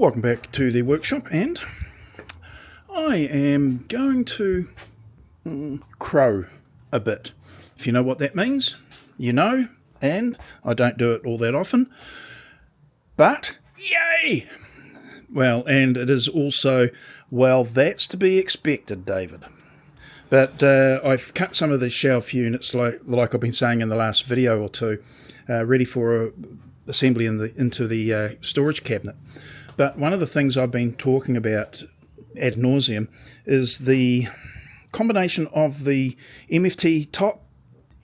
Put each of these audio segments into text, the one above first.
Welcome back to the workshop, and I am going to crow a bit. If you know what that means, you know, and I don't do it all that often, but yay! Well, and it is also, well, that's to be expected, David. But I've cut some of the shelf units, like I've been saying in the last video or two, ready for assembly into the storage cabinet. But one of the things I've been talking about ad nauseum is the combination of the MFT top,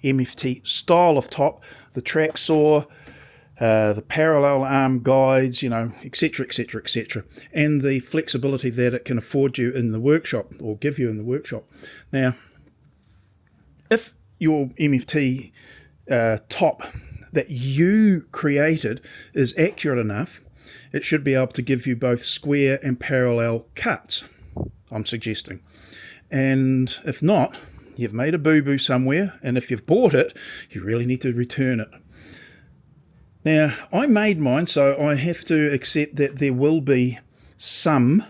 MFT style of top, the track saw, the parallel arm guides, etc., etc., etc., and the flexibility that it can afford you in the workshop, or give you in the workshop. Now, if your MFT top that you created is accurate enough, it should be able to give you both square and parallel cuts, I'm suggesting. And if not, you've made a boo-boo somewhere, and if you've bought it, you really need to return it. Now, I made mine, so I have to accept that there will be some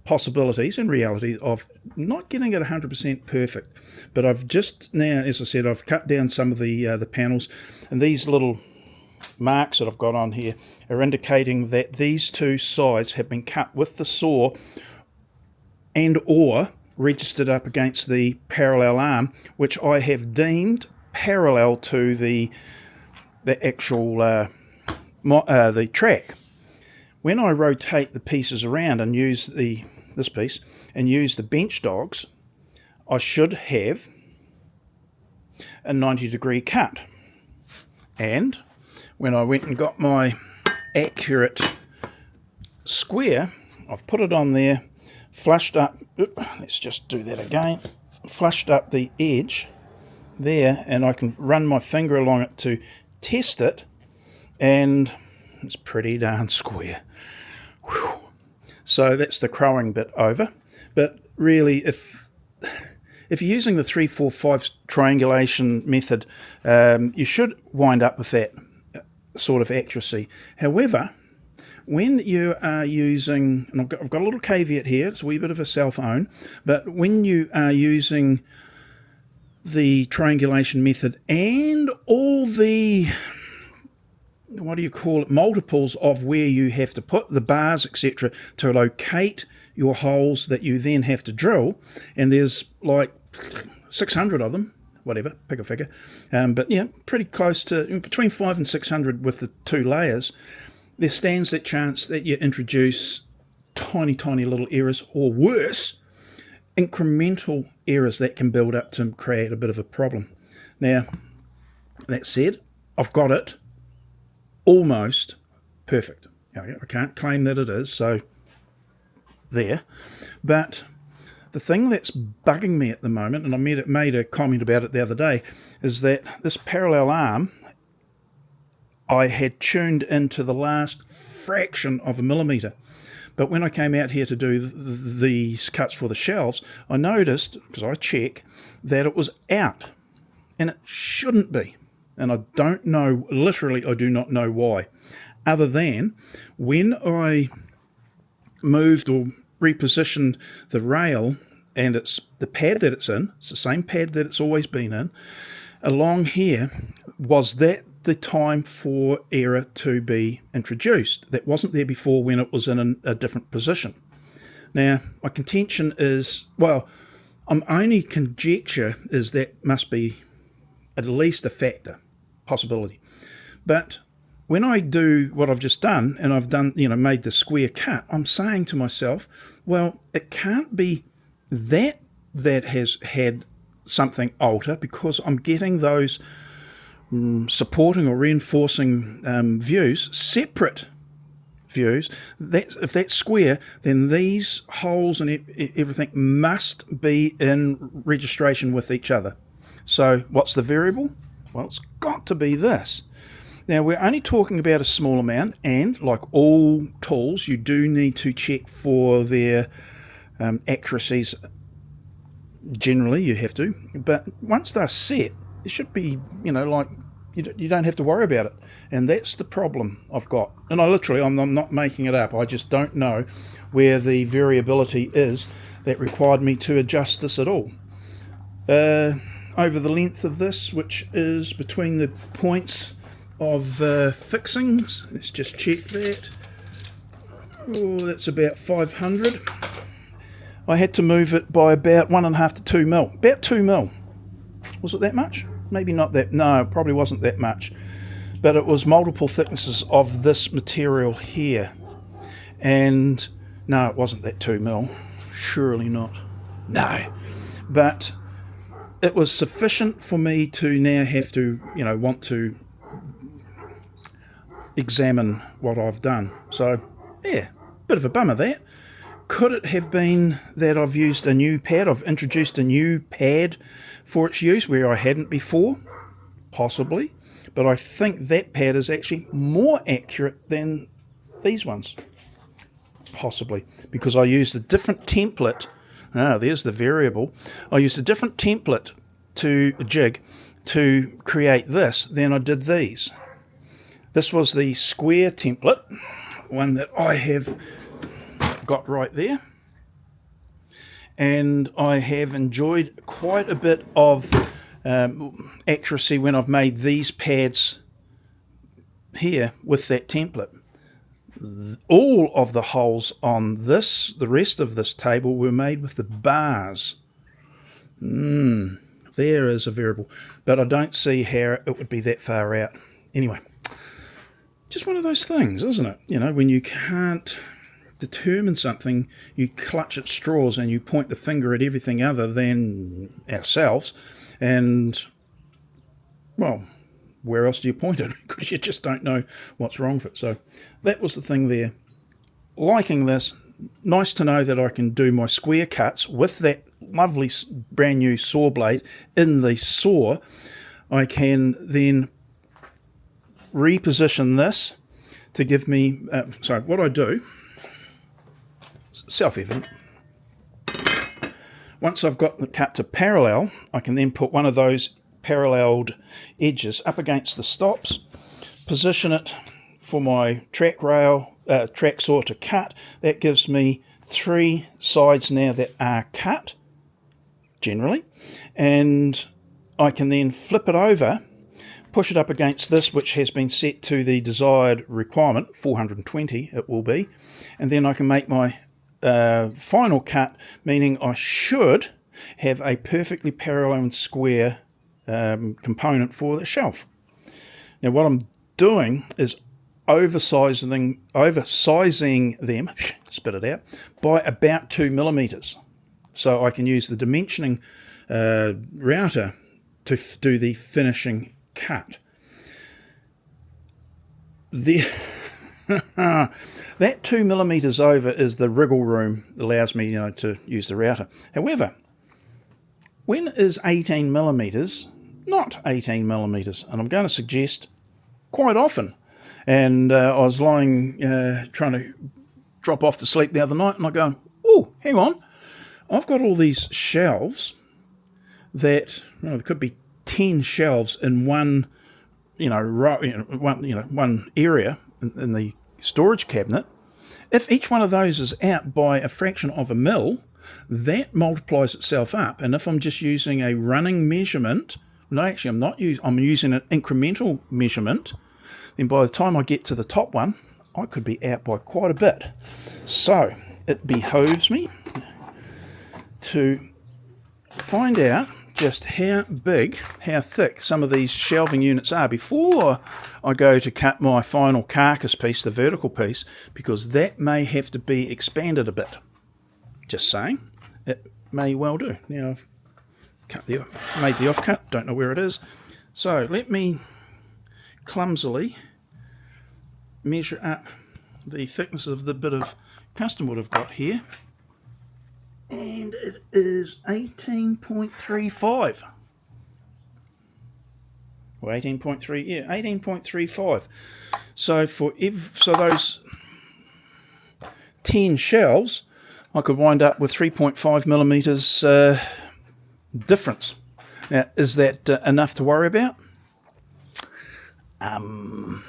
possibilities in reality of not getting it 100% perfect. But I've just now, as I said, I've cut down some of the panels, and these little marks that I've got on here are indicating that these two sides have been cut with the saw and or registered up against the parallel arm, which I have deemed parallel to the actual the track. When I rotate the pieces around and use this piece and use the bench dogs, I should have a 90-degree cut. And when I went and got my accurate square, I've put it on there, flushed up, let's just do that again, flushed up the edge there, and I can run my finger along it to test it, and it's pretty darn square. Whew. So that's the crowing bit over. But really, if you're using the 3-4-5 triangulation method, you should wind up with that sort of accuracy. However, when you are using, and I've got a little caveat here, it's a wee bit of a self-own, but when you are using the triangulation method and all the, what do you call it, multiples of where you have to put the bars, etc., to locate your holes that you then have to drill, and there's like 600 of them, whatever, pick a figure, but yeah, pretty close to between 500 and 600 with the two layers. There stands that chance that you introduce tiny little errors, or worse, incremental errors that can build up to create a bit of a problem. Now, that said, I've got it almost perfect. I can't claim that it is, so there. But the thing that's bugging me at the moment, and I made a comment about it the other day, is that this parallel arm I had tuned into the last fraction of a millimetre. But when I came out here to do these cuts for the shelves, I noticed, because I check, that it was out. And it shouldn't be. And I don't know, literally I do not know why. Other than when I moved or repositioned the rail, and it's the pad that it's in, it's the same pad that it's always been in, along here, was that the time for error to be introduced. That wasn't there before when it was in a different position. Now, my contention is, well, I'm only conjecture is that must be at least a factor, possibility. But when I do what I've just done, and I've done, made the square cut, I'm saying to myself, well, it can't be that has had something alter, because I'm getting those supporting or reinforcing views, separate views. If that's square, then these holes and everything must be in registration with each other. So what's the variable? Well, it's got to be this. Now, we're only talking about a small amount, and like all tools, you do need to check for their accuracies. Generally, you have to. But once they're set, there should be, like You don't have to worry about it. And that's the problem I've got. And I'm not making it up. I just don't know where the variability is that required me to adjust this at all. Over the length of this, which is between the points of fixings, let's just check that. Oh, that's about 500. I had to move it by about 1.5 to 2 mil. About 2 mil. Was it that much? Maybe not that. No, it probably wasn't that much. But it was multiple thicknesses of this material here. And no, it wasn't that 2 mil. Surely not. No. But it was sufficient for me to now have to, want to examine what I've done. So, yeah, bit of a bummer that. Could it have been that I've used a new pad? I've introduced a new pad for its use where I hadn't before? Possibly. But I think that pad is actually more accurate than these ones. Possibly. Because I used a different template. There's the variable. I used a different template to jig to create this than I did these. This was the square template, one that I have got right there, and I have enjoyed quite a bit of accuracy when I've made these pads here with that template. All of the holes on the rest of this table were made with the bars. There is a variable, but I don't see how it would be that far out. Anyway, just one of those things, isn't it? When you can't determine something, you clutch at straws and you point the finger at everything other than ourselves. And, well, where else do you point it? Because you just don't know what's wrong with it. So that was the thing there. Liking this. Nice to know that I can do my square cuts with that lovely brand new saw blade in the saw. I can then reposition this to give me... so what I do... self-evident. Once I've got the cut to parallel, I can then put one of those paralleled edges up against the stops, position it for my track saw to cut. That gives me 3 sides now that are cut, generally, and I can then flip it over, push it up against this, which has been set to the desired requirement, 420 it will be, and then I can make my final cut, meaning I should have a perfectly parallel and square component for the shelf. Now what I'm doing is oversizing them, spit it out, by about 2 millimeters. So I can use the dimensioning router to do the finishing cut. That 2 millimeters over is the wriggle room that allows me, to use the router. However, when is 18 millimeters not 18 millimeters? And I'm going to suggest quite often. And I was lying, trying to drop off to sleep the other night, and I go, oh, hang on, I've got all these shelves that, there could be 10 shelves in one, one area in the storage cabinet. If each one of those is out by a fraction of a mil, that multiplies itself up. And if I'm just using a running measurement, no, actually I'm using an incremental measurement, then by the time I get to the top one, I could be out by quite a bit. So it behoves me to find out just how thick some of these shelving units are before I go to cut my final carcass piece, the vertical piece, because that may have to be expanded a bit. Just saying, it may well do. Now I've made the offcut, don't know where it is. So let me clumsily measure up the thickness of the bit of custom wood I've got here. And it is 18.35. Or 18.3, yeah, 18.35. So so those 10 shelves, I could wind up with 3.5 millimeters difference. Now, is that enough to worry about? No.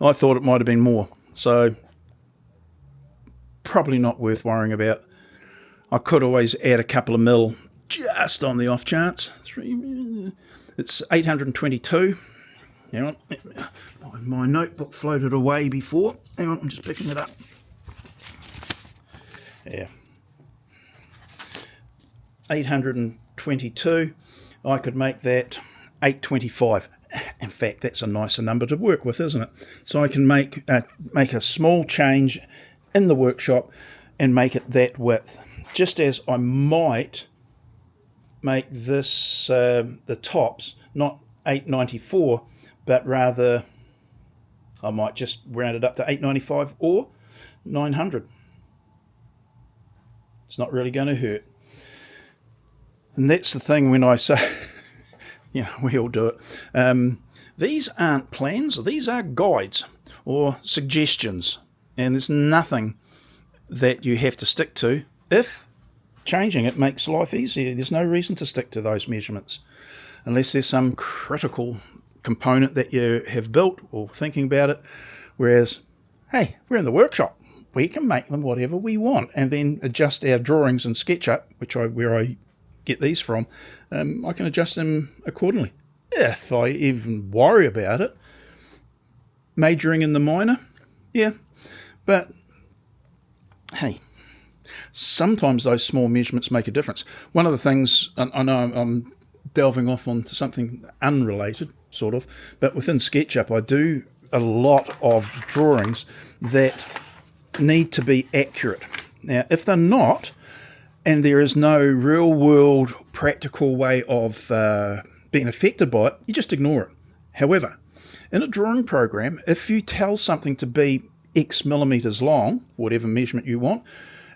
I thought it might have been more. So probably not worth worrying about. I could always add a couple of mil just on the off chance. It's 822. Hang on. My notebook floated away before. Hang on, I'm just picking it up. Yeah. 822. I could make that 825. In fact, that's a nicer number to work with, isn't it? So I can make a small change in the workshop and make it that width. Just as I might make this, the tops, not 894, but rather I might just round it up to 895 or 900. It's not really going to hurt. And that's the thing when I say, yeah, we all do it. These aren't plans, these are guides or suggestions. And there's nothing that you have to stick to. If changing it makes life easier, there's no reason to stick to those measurements. Unless there's some critical component that you have built or thinking about it. Whereas, hey, we're in the workshop. We can make them whatever we want and then adjust our drawings in SketchUp, where I get these from. I can adjust them accordingly if I even worry about it. Majoring in the minor, yeah, but hey, sometimes those small measurements make a difference. One of the things, I know I'm delving off onto something unrelated, sort of, but within SketchUp I do a lot of drawings that need to be accurate. Now, if they're not, and there is no real world practical way of being affected by it, you just ignore it. However, in a drawing program, if you tell something to be X millimeters long, whatever measurement you want,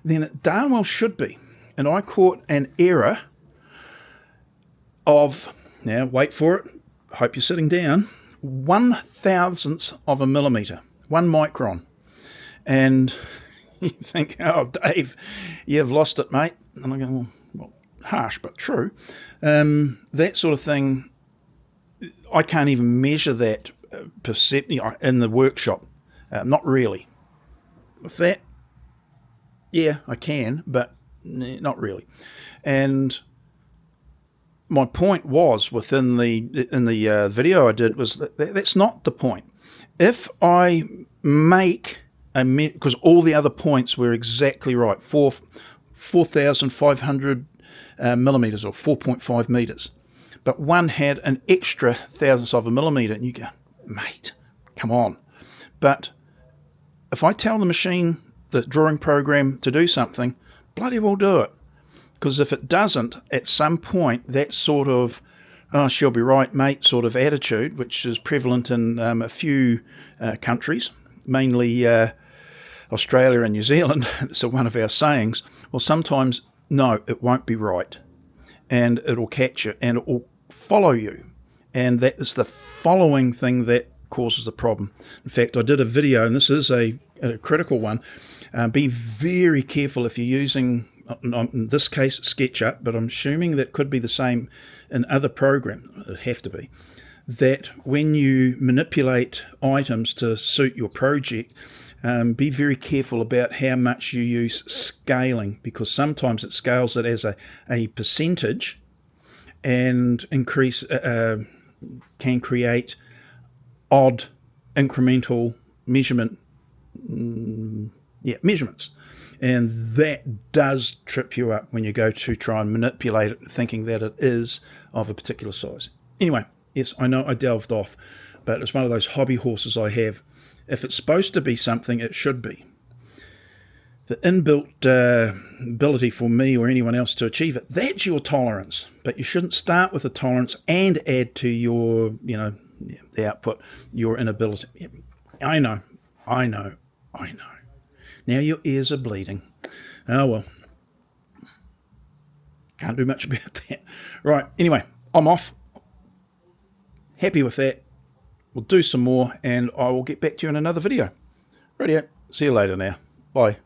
then it darn well should be. And I caught an error of, now wait for it, hope you're sitting down, 1/1000th of a millimeter, 1 micron. And you think, oh, Dave, you've lost it, mate. And I go, well, harsh, but true. That sort of thing, I can't even measure that in the workshop. Not really. With that, yeah, I can, but not really. And my point was in the video I did was that's not the point. If I make because all the other points were exactly right, 4,500 millimeters or 4.5 meters, but one had an extra thousandth of a millimeter, and you go, mate, come on. But if I tell the machine, the drawing program, to do something, bloody well do it. Because if it doesn't, at some point, that sort of, oh, she'll be right, mate, sort of attitude, which is prevalent in a few countries, mainly Australia and New Zealand, it's one of our sayings, well, sometimes, no, it won't be right. And it'll catch you, and it will follow you. And that is the following thing that causes the problem. In fact, I did a video, and this is a critical one. Be very careful if you're using, in this case, SketchUp, but I'm assuming that could be the same in other programs, it'd have to be, that when you manipulate items to suit your project, be very careful about how much you use scaling, because sometimes it scales it as a percentage and increase can create odd incremental measurements, and that does trip you up when you go to try and manipulate it, thinking that it is of a particular size. Anyway, yes, I know I delved off, but it's one of those hobby horses I have. If it's supposed to be something, it should be. The inbuilt ability for me or anyone else to achieve it, that's your tolerance. But you shouldn't start with a tolerance and add to your, the output, your inability. I know. Now your ears are bleeding. Oh, well. Can't do much about that. Right, anyway, I'm off. Happy with that. We'll do some more, and I will get back to you in another video. Radio. See you later now. Bye.